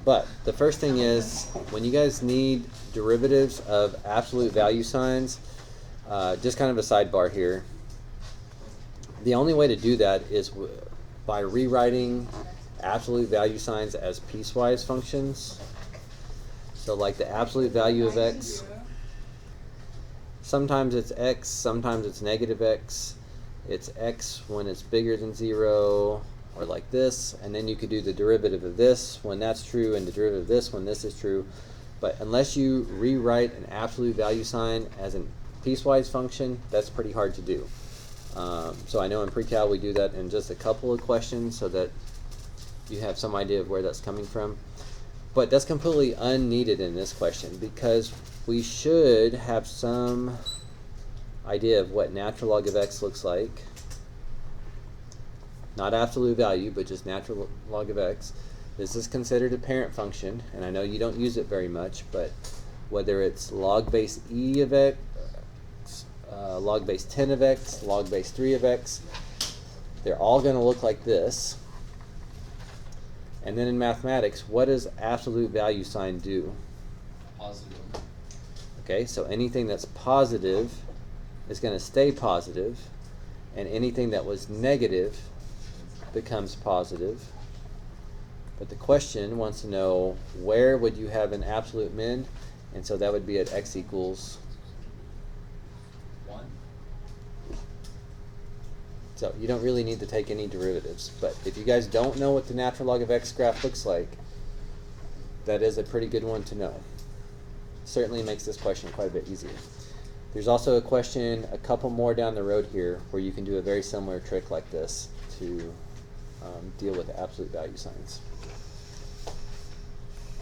But the first thing is, when you guys need derivatives of absolute value signs, just kind of a sidebar here. The only way to do that is by rewriting absolute value signs as piecewise functions. So like the absolute value of x, sometimes it's x, sometimes it's negative x. It's x when it's bigger than 0, or like this, and then you could do the derivative of this when that's true and the derivative of this when this is true. But unless you rewrite an absolute value sign as a piecewise function, that's pretty hard to do. So I know in pre-cal we do that in just a couple of questions so that you have some idea of where that's coming from. But that's completely unneeded in this question because we should have some idea of what natural log of x looks like. Not absolute value, but just natural log of x. This is considered a parent function, and I know you don't use it very much, but whether it's log base e of x, log base 10 of x, log base 3 of x, they're all going to look like this. And then in mathematics, what does absolute value sign do? Positive. Okay, so anything that's positive is going to stay positive, and anything that was negative becomes positive. But the question wants to know, where would you have an absolute min? And so that would be at x equals 1. So you don't really need to take any derivatives. But if you guys don't know what the natural log of x graph looks like, that is a pretty good one to know. Certainly makes this question quite a bit easier. There's also a question a couple more down the road here where you can do a very similar trick like this to deal with absolute value signs.